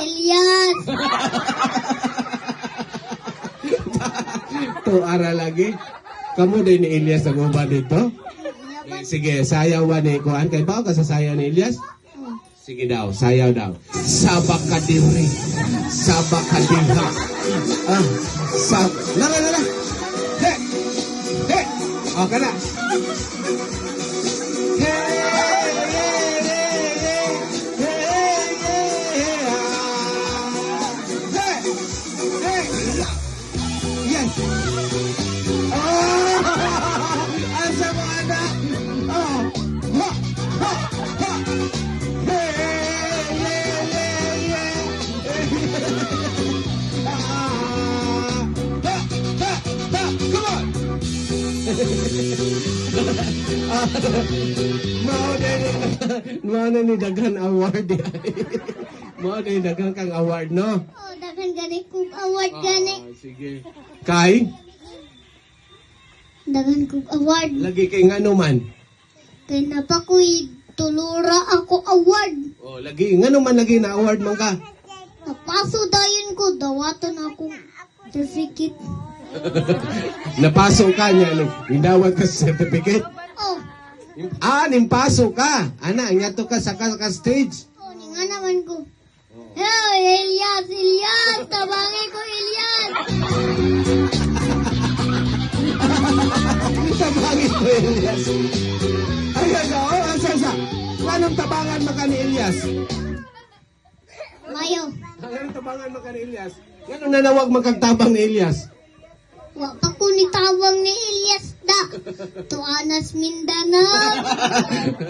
Elias. Tuara lagi. Kamu din ni Elias ang uban dito? Sige, sayaw ba ni Kuan? Kaya ba ka sa sayaw ni Elias? Sige daw, sayaw daw. Sabak ka diri. Sabak ka diha. Lala. He! He! O, kana. He! Yes! Asa mo, anak? Ha! Ha! Ha! Mao na ni daghan award. Mao na ni daghan kang award, no? Oh, daghan gani kong award gani. Sige. Kay? Daghan kong award. Lagi kay ngano man? Kay napakoy tulura ako award. Oh, lagi ngano man lagi na award man ka? Napaso dayon ko, dawatan akong certificate. Napasok ka niya, nindawat ka sa certificate. Oh, Nimpaso ka. Ana, nyato ka sa stage. oh, nga naman ko. Hey, Elias, tabangi ko Elias. Tabangin ko, Elias. Ayan, asa. Anong tabangan mo ka ni Elias? Mayo, Anong tabangan mo ka ni Elias? Anong nanawag magkagtabang ni Elias? wa pa ko ni tawang ni Elias da. Tuanas Mindanao.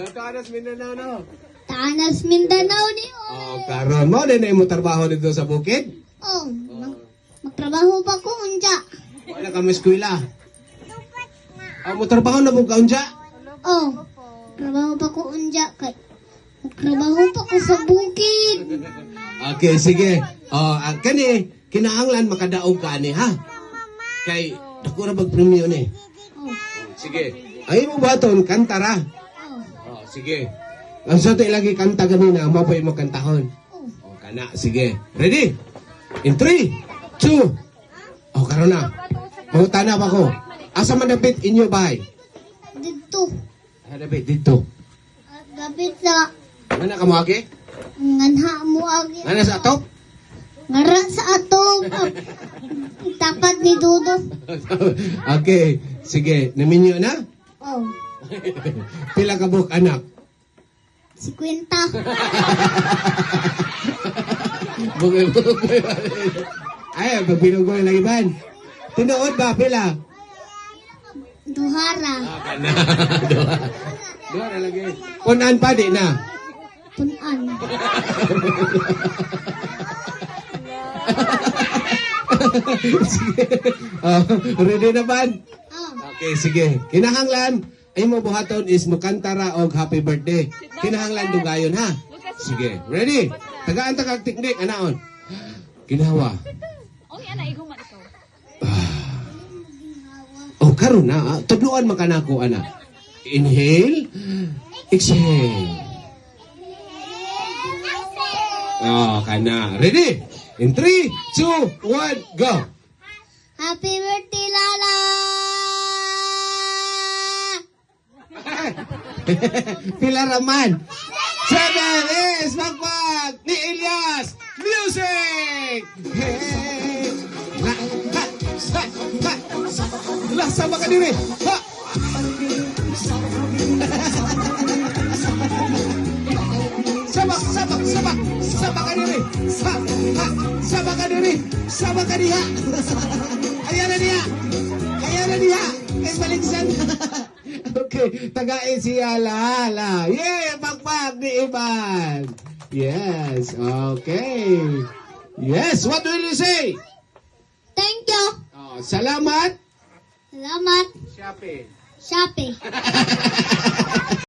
Karas Mindanao, no? Tanas Mindanao ni Oh, karon mo, din mo trabaho dito sa bukid? Oh, magtrabaho pa ko unja. Wala kami eskwela. Mo trabaho na mo ka unja? Oh, trabaho pa ko unja kay magtrabaho pa ko sa bukid. Okay, sige. Kani, kinahanglan makadaog ka ni, ha? Kay, dako na pag-premio ni. Oh, Sige. Ay mo ba ito? Kantara. oh, Sige. Ang sa ito ilagi kanta ganina, mapay mo kantahon. oh. Kana, sige. Ready? In 3, 2. Karon na. Pangutana pa ko. Asa man dapit inyo bahay? Dito. Dapit dito. Gabit sa Ano ka mo agi? nganha mo agi. Ano sa atop? Ngara sa atong tapat ni Dudo. Okay. Sige. Naminyo na? Oh, Pila ka buhok anak? si Kwenta. Bugay. Ay, pagbinugoy lagi ban. Tinuod ba? Pila? Duhara. Kana. Dua na lagi. Punan pa di na. Punan. Sige. Ready na ba? Oh, Okay, sige. Kinahanglan, ay mo buhaton is mukantara og happy birthday. Kinahanglan dugayon, ha? Sige. Ready? Tagaan ta kag teknik, anaon. Ginawa. Oh, karon na. Tudluan man kanako, ana. Inhale. Exhale. Oh, kana. Ready? In 3, 2, 1, go. happy birthday, Lala! Pila raman. 7 is magpag ni Elias. Music! Hey! Sama ka diri. Ha! Sama ka diri. Sama ka diri. Sama ka diha. Ayan na diha. Kay baligsan. Okay, tagain siya Lala. Yeah, pagpag ni Ivan. Yes, okay. Yes, what will you say? Thank you. Salamat. Salamat. Shopee. Shopee.